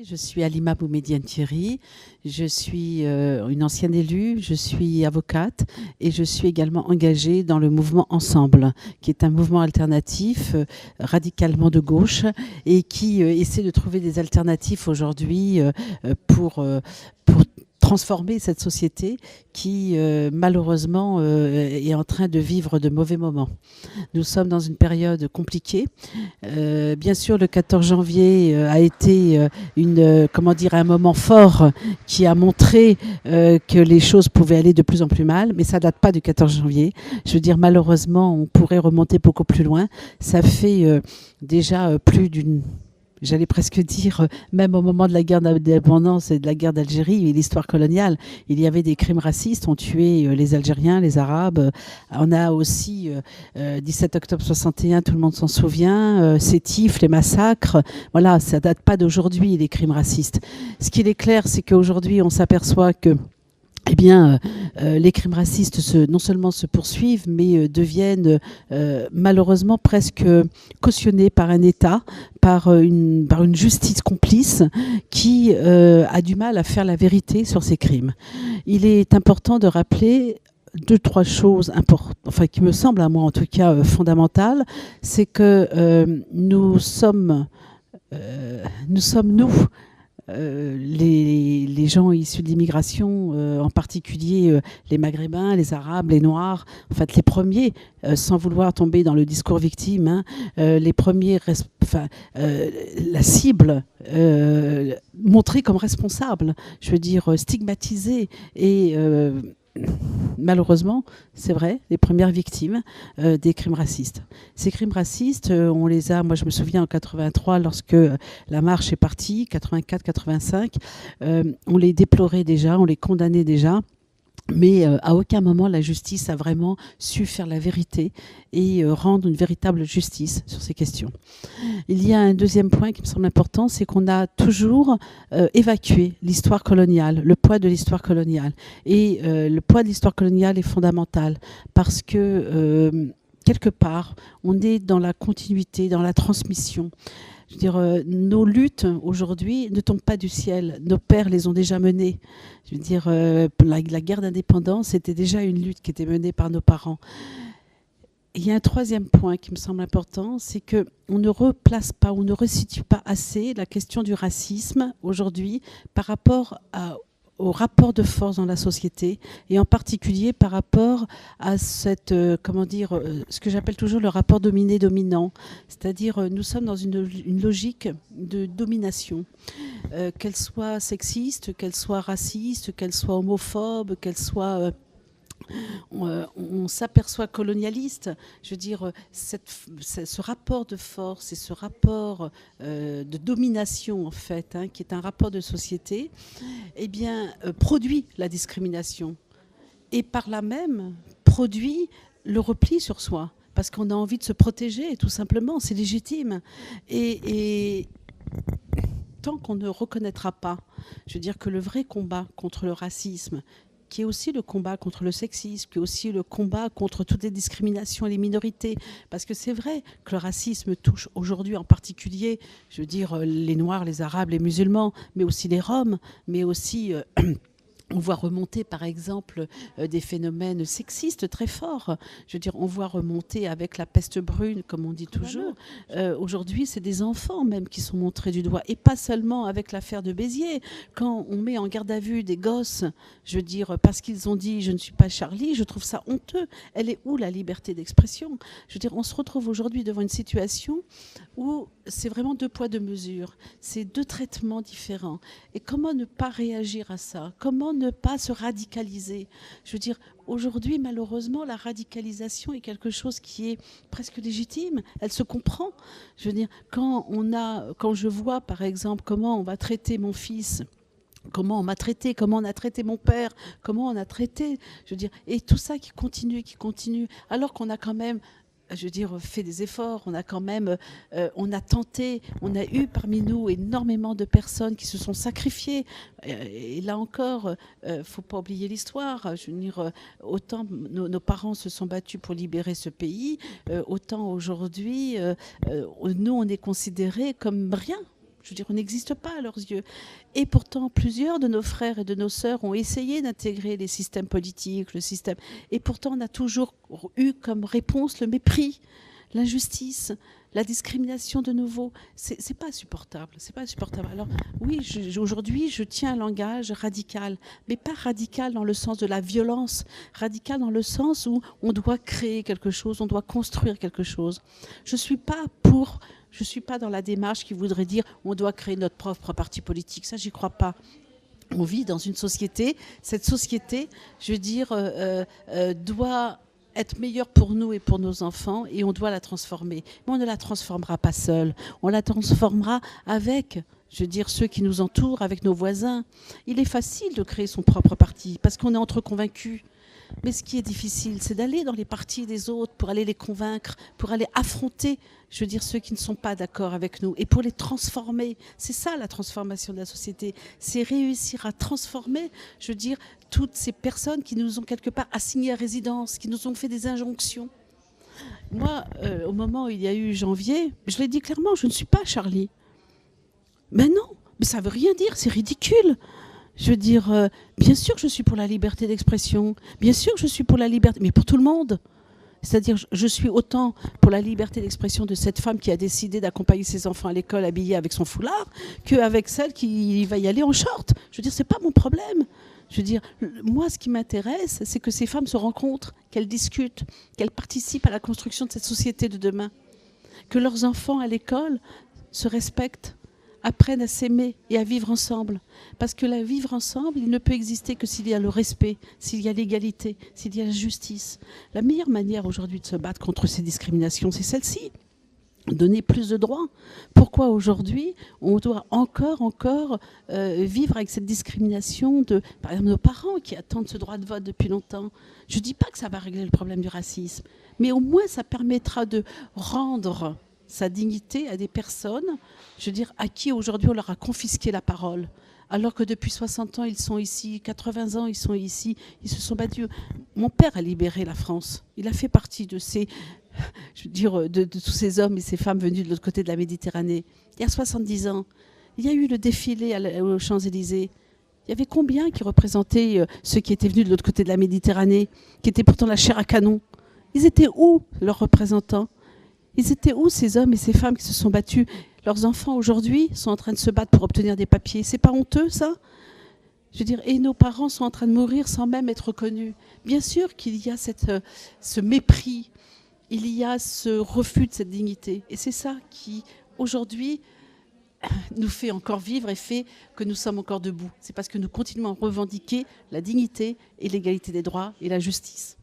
Je suis Halima Boumediene Thierry, je suis une ancienne élue, je suis avocate et je suis également engagée dans le mouvement Ensemble, qui est un mouvement alternatif radicalement de gauche et qui essaie de trouver des alternatives aujourd'hui pour transformer cette société qui, malheureusement, est en train de vivre de mauvais moments. Nous sommes dans une période compliquée. Bien sûr, le 14 janvier a été un moment fort qui a montré que les choses pouvaient aller de plus en plus mal, mais ça date pas du 14 janvier. Je veux dire, malheureusement, on pourrait remonter beaucoup plus loin. Ça fait déjà plus d'une... J'allais presque dire, même au moment de la guerre d'indépendance et de la guerre d'Algérie et l'histoire coloniale, il y avait des crimes racistes. On tuait les Algériens, les Arabes. On a aussi 17 octobre 61, tout le monde s'en souvient, Sétif, les massacres. Voilà, ça date pas d'aujourd'hui, les crimes racistes. Ce qu'il est clair, c'est qu'aujourd'hui, on s'aperçoit que les crimes racistes non seulement se poursuivent, mais deviennent malheureusement presque cautionnés par un État, par une justice complice qui a du mal à faire la vérité sur ces crimes. Il est important de rappeler trois choses importantes, qui me semblent à moi en tout cas fondamentales. C'est que nous sommes les gens issus de l'immigration, en particulier les Maghrébins, les Arabes, les Noirs, en fait les premiers, sans vouloir tomber dans le discours victime, les premiers, la cible montrée comme responsable, je veux dire stigmatisée et malheureusement, c'est vrai, les premières victimes des crimes racistes. Ces crimes racistes, on les a, moi je me souviens en 83, lorsque la marche est partie, 84-85, on les déplorait déjà, on les condamnait déjà. Mais à aucun moment la justice a vraiment su faire la vérité et rendre une véritable justice sur ces questions. Il y a un deuxième point qui me semble important, c'est qu'on a toujours évacué l'histoire coloniale, le poids de l'histoire coloniale. Et le poids de l'histoire coloniale est fondamental parce que quelque part, on est dans la continuité, dans la transmission. Je veux dire, nos luttes aujourd'hui ne tombent pas du ciel. Nos pères les ont déjà menées. Je veux dire, la guerre d'indépendance, c'était déjà une lutte qui était menée par nos parents. Il y a un troisième point qui me semble important, c'est qu'on ne replace pas, on ne resitue pas assez la question du racisme aujourd'hui par rapport au rapport de force dans la société et en particulier par rapport à cette, ce que j'appelle toujours le rapport dominé-dominant. C'est-à-dire, nous sommes dans une logique de domination, qu'elle soit sexiste, qu'elle soit raciste, qu'elle soit homophobe, qu'elle soit... on s'aperçoit colonialiste. Je veux dire, ce rapport de force et ce rapport de domination, en fait, qui est un rapport de société, produit la discrimination. Et par là même, produit le repli sur soi. Parce qu'on a envie de se protéger, tout simplement. C'est légitime. Et tant qu'on ne reconnaîtra pas, je veux dire que le vrai combat contre le racisme, qui est aussi le combat contre le sexisme, qui est aussi le combat contre toutes les discriminations et les minorités. Parce que c'est vrai que le racisme touche aujourd'hui en particulier, je veux dire, les Noirs, les Arabes, les musulmans, mais aussi les Roms, mais aussi... On voit remonter, par exemple, des phénomènes sexistes très forts. Je veux dire, on voit remonter avec la peste brune, comme on dit toujours. Aujourd'hui, c'est des enfants même qui sont montrés du doigt. Et pas seulement avec l'affaire de Béziers. Quand on met en garde à vue des gosses, je veux dire, parce qu'ils ont dit « je ne suis pas Charlie », je trouve ça honteux. Elle est où la liberté d'expression ? Je veux dire, on se retrouve aujourd'hui devant une situation où c'est vraiment deux poids, deux mesures. C'est deux traitements différents. Et comment ne pas réagir à ça ? Comment ne pas se radicaliser ? Je veux dire, aujourd'hui, malheureusement, la radicalisation est quelque chose qui est presque légitime. Elle se comprend. Je veux dire, quand je vois, par exemple, comment on va traiter mon fils, comment on m'a traité, comment on a traité mon père, comment on a traité, je veux dire, et tout ça qui continue, alors qu'on a quand même, je veux dire, fait des efforts, on a quand même, on a tenté, on a eu parmi nous énormément de personnes qui se sont sacrifiées. Et là encore, faut pas oublier l'histoire. Je veux dire, autant nos parents se sont battus pour libérer ce pays, autant aujourd'hui, nous, on est considérés comme rien. Je veux dire, on n'existe pas à leurs yeux. Et pourtant, plusieurs de nos frères et de nos sœurs ont essayé d'intégrer les systèmes politiques, le système. Et pourtant, on a toujours eu comme réponse le mépris, l'injustice, la discrimination de nouveau. C'est pas supportable. C'est pas supportable. Alors oui, aujourd'hui, je tiens un langage radical, mais pas radical dans le sens de la violence, radical dans le sens où on doit créer quelque chose, on doit construire quelque chose. Je suis pas dans la démarche qui voudrait dire on doit créer notre propre parti politique. Ça, j'y crois pas. On vit dans une société. Cette société, je veux dire, doit être meilleure pour nous et pour nos enfants, et on doit la transformer. Mais on ne la transformera pas seul. On la transformera avec, je veux dire, ceux qui nous entourent, avec nos voisins. Il est facile de créer son propre parti parce qu'on est entre convaincus. Mais ce qui est difficile, c'est d'aller dans les partis des autres pour aller les convaincre, pour aller affronter, je veux dire, ceux qui ne sont pas d'accord avec nous et pour les transformer. C'est ça la transformation de la société. C'est réussir à transformer, je veux dire, toutes ces personnes qui nous ont quelque part assignés à résidence, qui nous ont fait des injonctions. Moi, au moment où il y a eu janvier, je l'ai dit clairement, je ne suis pas Charlie. Mais non, mais ça ne veut rien dire, c'est ridicule. Je veux dire, bien sûr que je suis pour la liberté d'expression, bien sûr que je suis pour la liberté, mais pour tout le monde. C'est-à-dire, je suis autant pour la liberté d'expression de cette femme qui a décidé d'accompagner ses enfants à l'école habillée avec son foulard, qu'avec celle qui va y aller en short. Je veux dire, c'est pas mon problème. Je veux dire, moi, ce qui m'intéresse, c'est que ces femmes se rencontrent, qu'elles discutent, qu'elles participent à la construction de cette société de demain, que leurs enfants à l'école se respectent, apprennent à s'aimer et à vivre ensemble. Parce que la vivre ensemble, il ne peut exister que s'il y a le respect, s'il y a l'égalité, s'il y a la justice. La meilleure manière aujourd'hui de se battre contre ces discriminations, c'est celle-ci. Donner plus de droits. Pourquoi aujourd'hui on doit encore vivre avec cette discrimination de, par exemple, nos parents qui attendent ce droit de vote depuis longtemps. Je ne dis pas que ça va régler le problème du racisme, mais au moins ça permettra de rendre sa dignité à des personnes, je veux dire, à qui aujourd'hui on leur a confisqué la parole. Alors que depuis 60 ans, ils sont ici, 80 ans, ils sont ici, ils se sont battus. Mon père a libéré la France. Il a fait partie de ces, je veux dire, de tous ces hommes et ces femmes venus de l'autre côté de la Méditerranée. Il y a 70 ans, il y a eu le défilé aux Champs-Élysées. Il y avait combien qui représentaient ceux qui étaient venus de l'autre côté de la Méditerranée, qui étaient pourtant la chair à canon? Ils étaient où, leurs représentants? Ils étaient où, ces hommes et ces femmes qui se sont battus? Leurs enfants, aujourd'hui, sont en train de se battre pour obtenir des papiers. C'est pas honteux, ça? Je veux dire, et nos parents sont en train de mourir sans même être reconnus. Bien sûr qu'il y a ce mépris, il y a ce refus de cette dignité. Et c'est ça qui, aujourd'hui, nous fait encore vivre et fait que nous sommes encore debout. C'est parce que nous continuons à revendiquer la dignité et l'égalité des droits et la justice.